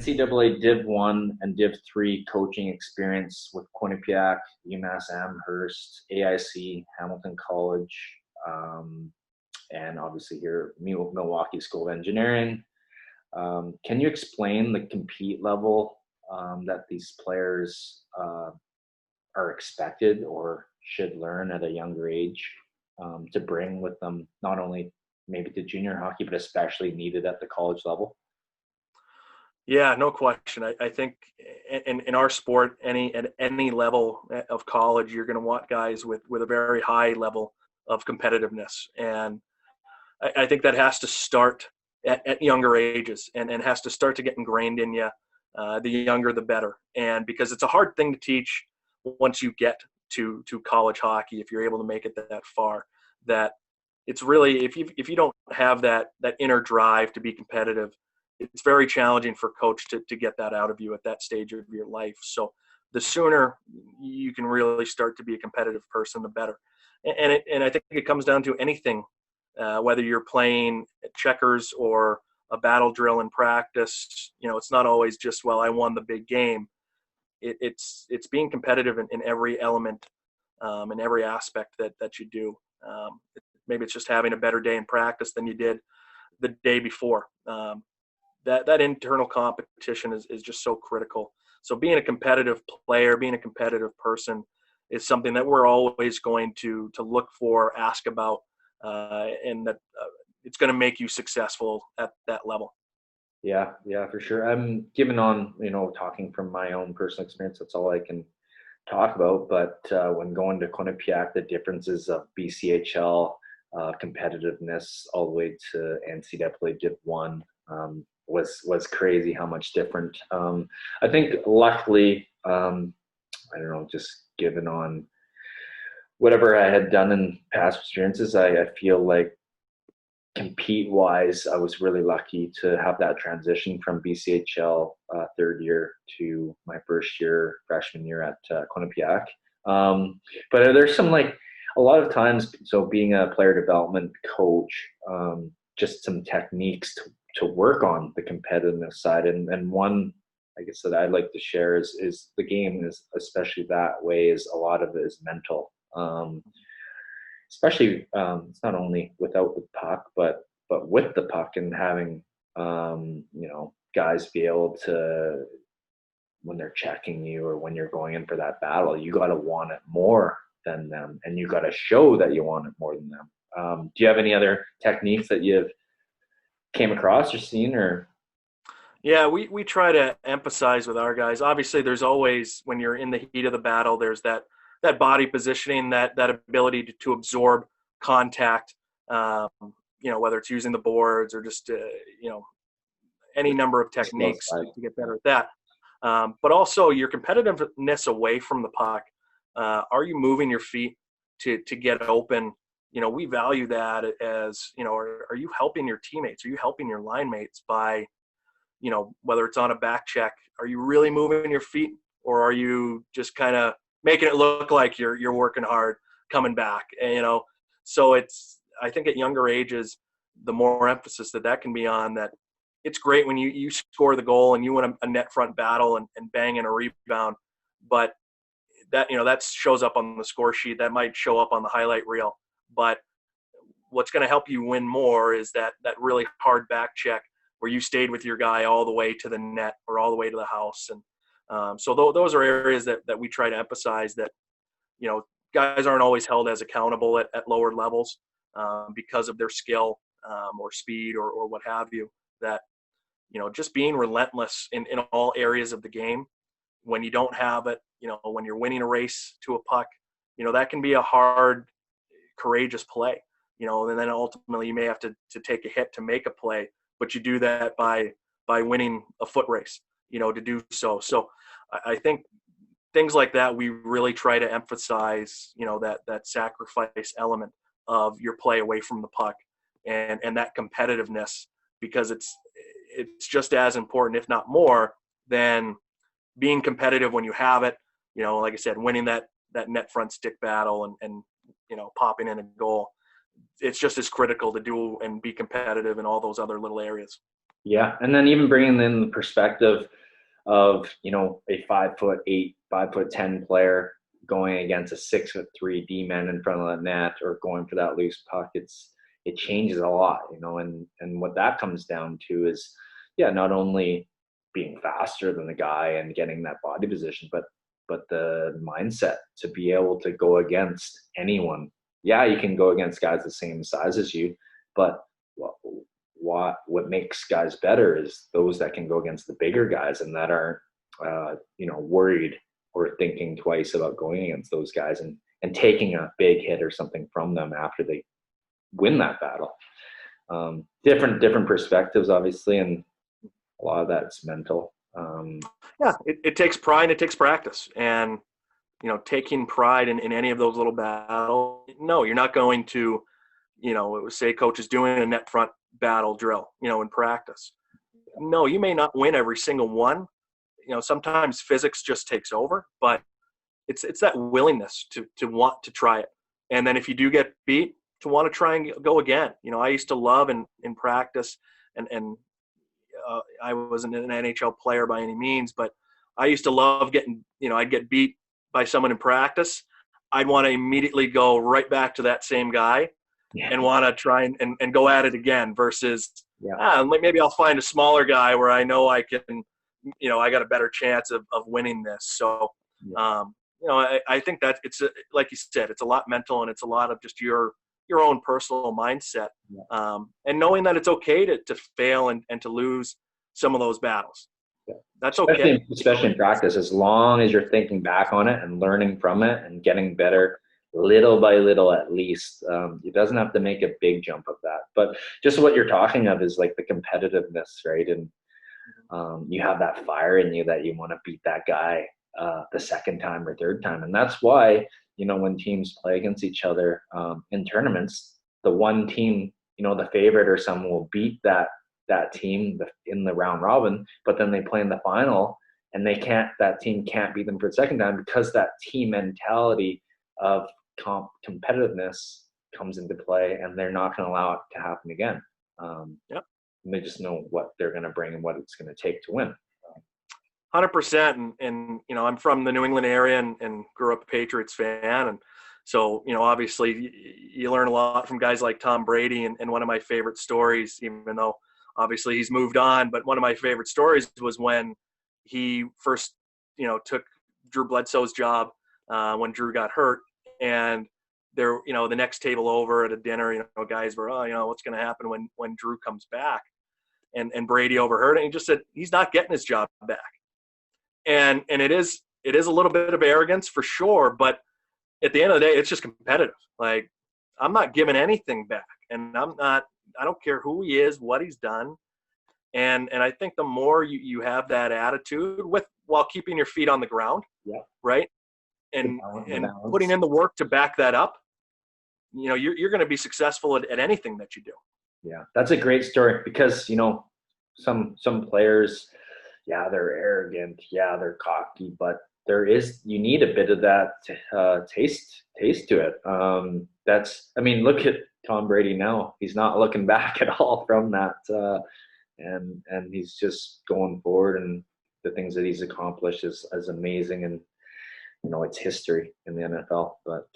NCAA Div 1 and Div 3 coaching experience with Quinnipiac, UMass Amherst, AIC, Hamilton College, and obviously here, Milwaukee School of Engineering. Can you explain the compete level that these players are expected or should learn at a younger age to bring with them, not only maybe to junior hockey, but especially needed at the college level? Yeah, no question. I think in our sport, at any level of college, you're going to want guys with a very high level of competitiveness. And I think that has to start at younger ages and has to start to get ingrained in you. The younger, the better. And because it's a hard thing to teach once you get to college hockey, if you're able to make it that far, that it's really, if you don't have that inner drive to be competitive, it's very challenging for a coach to get that out of you at that stage of your life. So the sooner you can really start to be a competitive person, the better. And I think it comes down to anything, whether you're playing checkers or a battle drill in practice. It's not always just, well, I won the big game. It's being competitive in every element, in every aspect that you do. Maybe it's just having a better day in practice than you did the day before. That internal competition is just so critical. So being a competitive player, being a competitive person is something that we're always going to look for, ask about, and that it's going to make you successful at that level. Yeah, for sure. I'm given on, talking from my own personal experience, that's all I can talk about. But when going to Quinnipiac, the differences of BCHL competitiveness all the way to NCAA Div 1 was crazy how much different. I think luckily, I don't know, just given on whatever I had done in past experiences, I feel like compete-wise, I was really lucky to have that transition from BCHL third year to my first year, freshman year at Quinnipiac. But there's some, like, a lot of times, so being a player development coach, just some techniques to work on the competitiveness side. And one, I guess, that I'd like to share is the game is, especially that way, is a lot of it is mental. Especially it's not only without the puck, but with the puck, and having guys be able to, when they're checking you or when you're going in for that battle, you got to want it more than them, and you got to show that you want it more than them. Do you have any other techniques that you've came across or seen? Or Yeah, we try to emphasize with our guys. Obviously, there's always, when you're in the heat of the battle, there's that body positioning, that ability to absorb contact, whether it's using the boards or just, any number of techniques to get better at that. But also your competitiveness away from the puck. Are you moving your feet to get open? We value that as, are you helping your teammates? Are you helping your line mates by, whether it's on a back check, are you really moving your feet, or are you just kind of making it look like you're working hard coming back? So I think at younger ages, the more emphasis that can be on that. It's great when you score the goal and you win a net front battle and bang in a rebound, but that shows up on the score sheet. That might show up on the highlight reel, but what's going to help you win more is that really hard back check where you stayed with your guy all the way to the net or all the way to the house. And so those are areas that we try to emphasize, that guys aren't always held as accountable at lower levels because of their skill or speed or what have you. That just being relentless in all areas of the game. When you don't have it, when you're winning a race to a puck, that can be a hard, courageous play. And then ultimately you may have to take a hit to make a play, but you do that by winning a foot race, to do so. So I think things like that, we really try to emphasize, that sacrifice element of your play away from the puck and that competitiveness, because it's just as important, if not more, than being competitive when you have it. Like I said, winning that net front stick battle and popping in a goal. It's just as critical to do and be competitive in all those other little areas. Yeah, and then even bringing in the perspective of a 5'8", 5'10" player going against a 6'3" D-man in front of the net or going for that loose puck, it changes a lot, and what that comes down to is, yeah, not only being faster than the guy and getting that body position, but the mindset to be able to go against anyone. Yeah, you can go against guys the same size as you, but what makes guys better is those that can go against the bigger guys and that aren't worried or thinking twice about going against those guys and taking a big hit or something from them after they win that battle. Different perspectives, obviously, and a lot of that's mental. Yeah, it takes pride and it takes practice. And, taking pride in any of those little battles, no, you're not going to, say coach is doing a net front battle drill, in practice. No, you may not win every single one. Sometimes physics just takes over, but it's that willingness to want to try it. And then if you do get beat, to want to try and go again. I used to love in practice, and I wasn't an NHL player by any means, but I used to love getting, I'd get beat by someone in practice. I'd want to immediately go right back to that same guy and want to try and go at it again versus, maybe I'll find a smaller guy where I know I can, I got a better chance of winning this. So, I think that it's like you said, it's a lot mental and it's a lot of just your own personal mindset, and knowing that it's okay to fail and to lose some of those battles. That's okay. Especially in practice, as long as you're thinking back on it and learning from it and getting better little by little at least. It doesn't have to make a big jump of that. But just what you're talking of is like the competitiveness, right? And you have that fire in you that you want to beat that guy the second time or third time. And that's why, when teams play against each other in tournaments, the one team, the favorite or someone will beat that team in the round robin, but then they play in the final and that team can't beat them for the second time because that team mentality of competitiveness comes into play and they're not going to allow it to happen again. They just know what they're going to bring and what it's going to take to win. 100%. And I'm from the New England area and grew up a Patriots fan. And so, obviously you learn a lot from guys like Tom Brady. And one of my favorite stories, even though obviously he's moved on, but one of my favorite stories was when he first, took Drew Bledsoe's job when Drew got hurt. And there, the next table over at a dinner, guys were, what's going to happen when Drew comes back? And Brady overheard it and he just said, he's not getting his job back. And it is a little bit of arrogance for sure, but at the end of the day, it's just competitive. Like, I'm not giving anything back, and I don't care who he is, what he's done. And I think the more you have that attitude while keeping your feet on the ground, right? And putting in the work to back that up, you're going to be successful at anything that you do. Yeah, that's a great story because, some players, they're arrogant, they're cocky, but you need a bit of that taste to it. Look at Tom Brady now. He's not looking back at all from that, and he's just going forward, and the things that he's accomplished is amazing, and it's history in the NFL. But